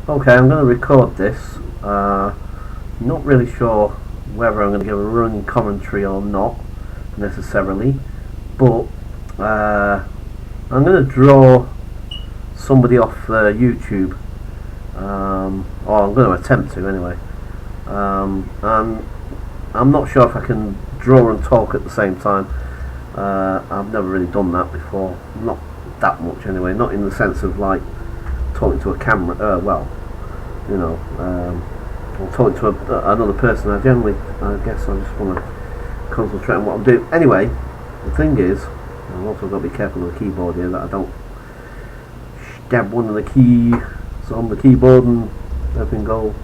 Okay, I'm going to record this. Not really sure whether I'm going to give a running commentary or not necessarily, but I'm going to draw somebody off YouTube, or I'm going to attempt to anyway. And I'm not sure if I can draw and talk at the same time. I've never really done that before, not that much anyway, not in the sense of like talking to a camera, or talking to another person. I guess I just want to concentrate on what I'm doing. Anyway, the thing is, I've also got to be careful of the keyboard here, that I don't stab one of the keys on the keyboard and everything go.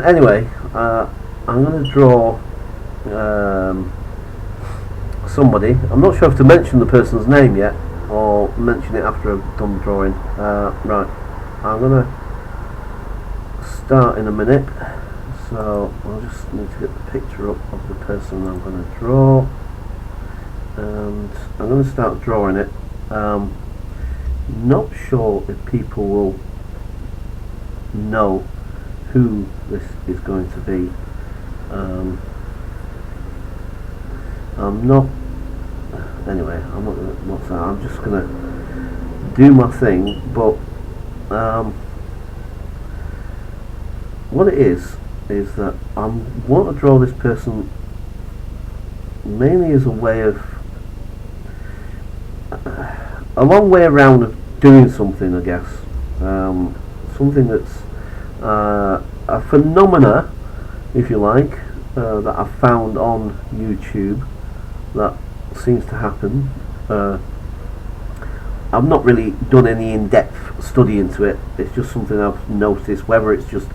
Anyway, I'm going to draw somebody. I'm not sure if to mention the person's name yet, or mention it after I've done the drawing. Right, I'm going to start in a minute, so I'll just need to get the picture up of the person I'm going to draw, and I'm going to start drawing it. Not sure if people will know who this is going to be. I'm not going to, I'm just going to do my thing, but what it is that I want to draw this person mainly as a way of, a long way around of doing something, I guess. Something that's a phenomena, if you like, that I've found on YouTube that seems to happen. I've not really done any in-depth study into it. It's just something I've noticed, whether it's just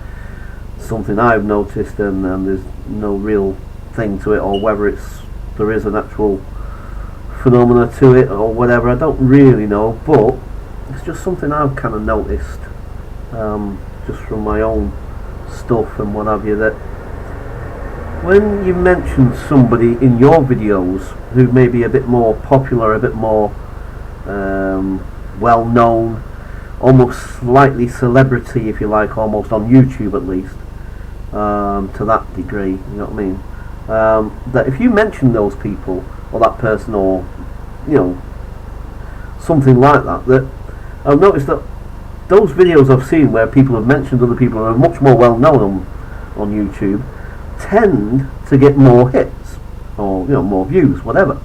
something I've noticed and there's no real thing to it, or whether there is an actual phenomena to it or whatever. I don't really know, but it's just something I've kind of noticed, just from my own stuff and what have you, that when you mention somebody in your videos who may be a bit more popular, a bit more well known, almost slightly celebrity, if you like, almost on YouTube at least, to that degree, you know what I mean, that if you mention those people or that person, or something like that, that I've noticed that those videos I've seen where people have mentioned other people who are much more well known on YouTube tend to get more hits, or more views, whatever.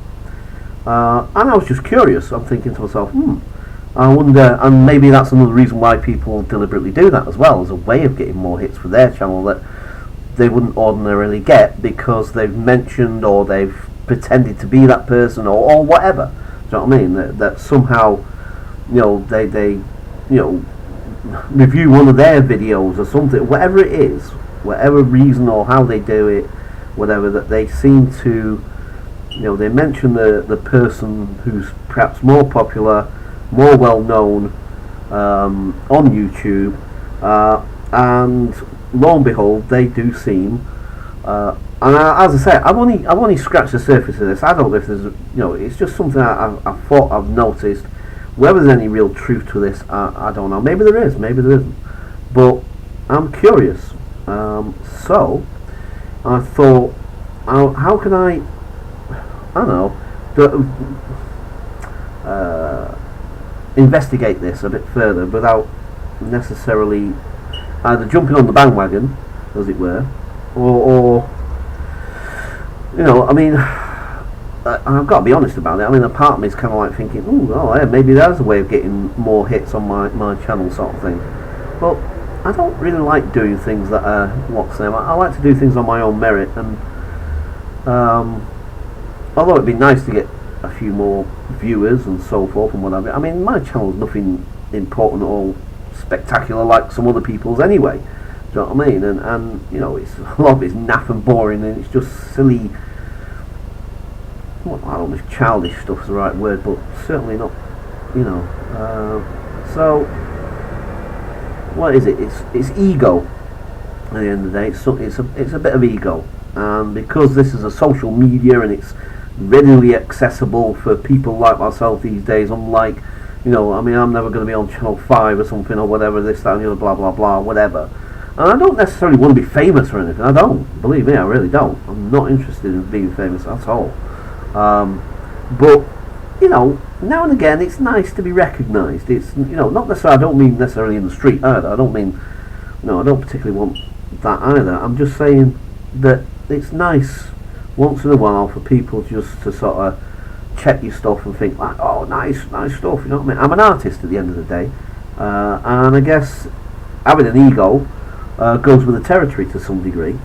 And I was just curious. I'm thinking to myself, I wonder, and maybe that's another reason why people deliberately do that as well, as a way of getting more hits for their channel that they wouldn't ordinarily get, because they've mentioned or they've pretended to be that person, or whatever. Do you know what I mean? That somehow, they review one of their videos or something, whatever it is, whatever reason or how they do it, whatever, that they seem to, they mention the person who's perhaps more popular, more well known on YouTube, and lo and behold, they do seem, and as I say, I've only scratched the surface of this. I don't know if there's, it's just something I thought I've noticed. Whether there's any real truth to this, I don't know. Maybe there is, maybe there isn't. But I'm curious. So I thought, how can I don't know, investigate this a bit further without necessarily either jumping on the bandwagon, as it were, or I mean, I've got to be honest about it. I mean, a part of me is kind of like thinking, yeah, maybe there's a way of getting more hits on my channel, sort of thing. But I don't really like doing things that are, I like to do things on my own merit, and although it'd be nice to get a few more viewers and so forth and whatever, I mean, my channel's nothing important or spectacular like some other people's anyway. Do you know what I mean? And it's a lot of it's naff and boring, and it's just silly. Well, I don't know if childish stuff's the right word, but certainly not, so what is it? It's ego. At the end of the day, it's a bit of ego, and because this is a social media and it's readily accessible for people like myself these days, unlike You know, I mean, I'm never going to be on Channel 5 or something or whatever, this, that, and the other, blah, blah, blah, whatever. And I don't necessarily want to be famous or anything. I don't. Believe me, I really don't. I'm not interested in being famous at all. But, you know, now and again, it's nice to be recognised. It's, you know, not necessarily, I don't mean necessarily in the street either. I don't mean, no, I don't particularly want that either. I'm just saying that it's nice once in a while for people just to sort of check your stuff and think like, oh, nice stuff, you know what I mean? I'm an artist at the end of the day, and I guess having an ego goes with the territory to some degree.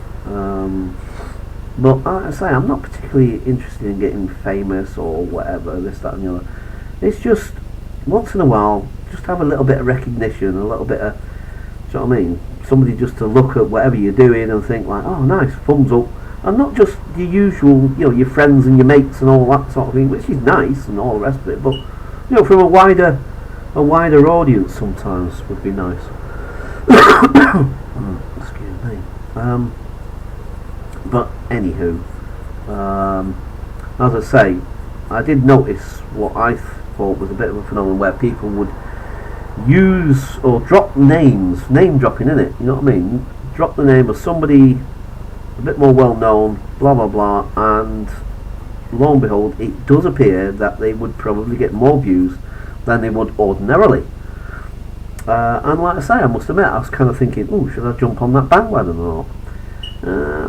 But like I say, I'm not particularly interested in getting famous or whatever, this, that, and the other. It's just once in a while, just have a little bit of recognition, a little bit of, do you know what I mean? Somebody just to look at whatever you're doing and think like, oh, nice, thumbs up. And not just the usual, you know, your friends and your mates and all that sort of thing, which is nice and all the rest of it, but, you know, from a wider audience sometimes would be nice. Excuse me. But anywho, as I say, I did notice what I thought was a bit of a phenomenon where people would use or drop names, name dropping in it, you know what I mean? Drop the name of somebody a bit more well known, blah blah blah, and lo and behold, it does appear that they would probably get more views than they would ordinarily. And like I say, I must admit, I was kind of thinking, oh, should I jump on that bandwagon or not?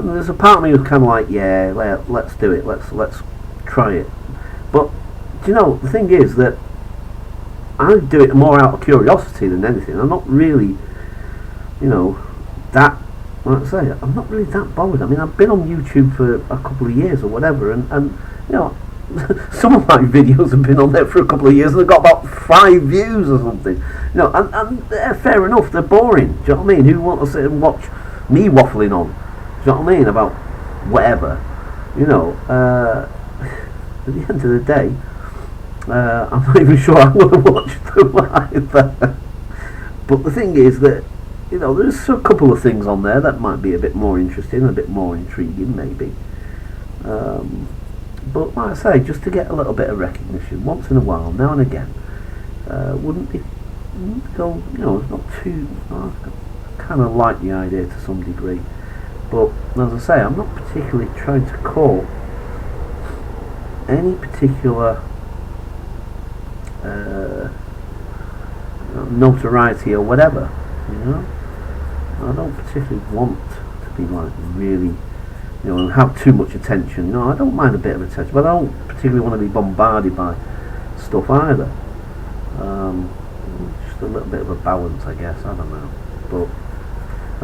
There's a part of me who's kind of like, yeah, let's do it, let's try it. But do you know, the thing is that I do it more out of curiosity than anything. I'm not really, you know, that, like I say, I'm not really that bothered. I mean, I've been on YouTube for a couple of years or whatever, and you know, some of my videos have been on there for a couple of years and they've got about 5 views or something. You know, and they're fair enough, they're boring. Do you know what I mean? Who want to sit and watch me waffling on? Do you know what I mean? About whatever. You know, at the end of the day, I'm not even sure I want to watch them either. But the thing is that, you know, there's a couple of things on there that might be a bit more interesting, a bit more intriguing maybe. But like I say, just to get a little bit of recognition once in a while, now and again, wouldn't go, you know, it's not too, I kind of like the idea to some degree. But as I say, I'm not particularly trying to call any particular notoriety or whatever, you know. I don't particularly want to be like really, you know, and have too much attention. No, I don't mind a bit of attention, but I don't particularly want to be bombarded by stuff either. Just a little bit of a balance, I guess. I don't know, but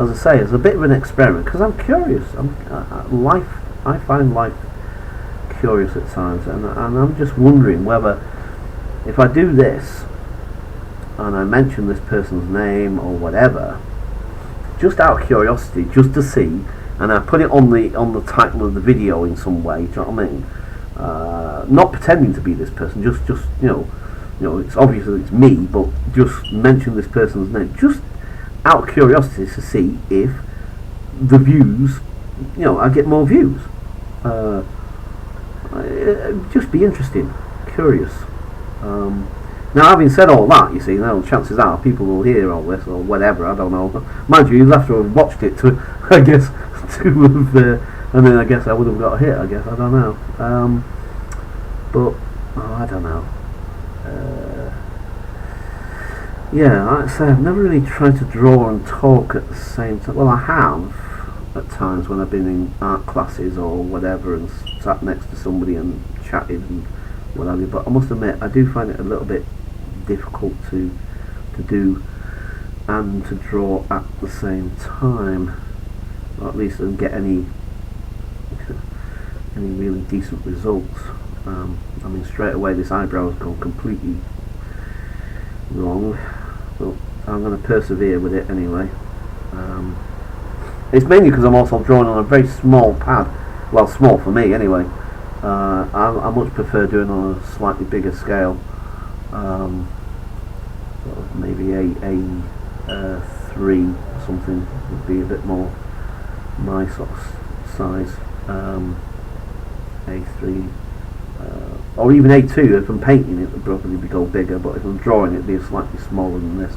as I say, it's a bit of an experiment because I'm curious. I find life curious at times, and I'm just wondering whether if I do this and I mention this person's name or whatever, just out of curiosity, just to see, and I put it on the title of the video in some way. Do you know what I mean? Not pretending to be this person, just you know, it's obvious that it's me, but just mention this person's name, just out of curiosity to see if the views, you know, I get more views. It'd just be interesting, curious. Now, having said all that, you see, now chances are people will hear all this or whatever. I don't know. Mind you, you'll have to have watched it to, I guess, to have, and then I guess I would have got a hit. I guess I don't know. But I don't know. Yeah, like I say, I've never really tried to draw and talk at the same time. Well, I have at times when I've been in art classes or whatever and sat next to somebody and chatted and what have you. But I must admit, I do find it a little bit difficult to do and to draw at the same time, or at least and get any really decent results. I mean, straight away this eyebrow has gone completely wrong, but I'm going to persevere with it anyway. It's mainly because I'm also drawing on a very small pad. Well, small for me anyway. I much prefer doing on a slightly bigger scale. Sort of maybe a 3 or something would be a bit more my sort of size. A3, or even A2. If I'm painting it, it'll probably go bigger, but if I'm drawing it, it'll be slightly smaller than this.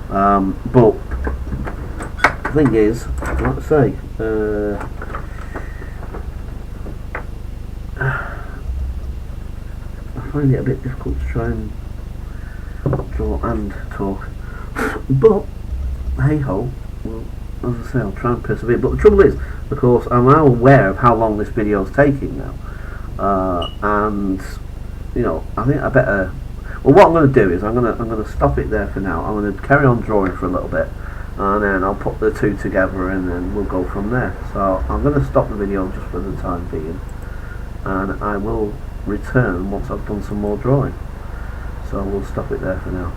But the thing is, like I say, I find it a bit difficult to try and draw and talk. But hey ho, well, as I say, I'll try and persevere. But the trouble is, of course, I'm now aware of how long this video is taking now, and you know, I think I better. Well, what I'm going to do is I'm going to stop it there for now. I'm going to carry on drawing for a little bit, and then I'll put the two together, and then we'll go from there. So I'm going to stop the video just for the time being, and I will return once I've done some more drawing. So we'll stop it there for now.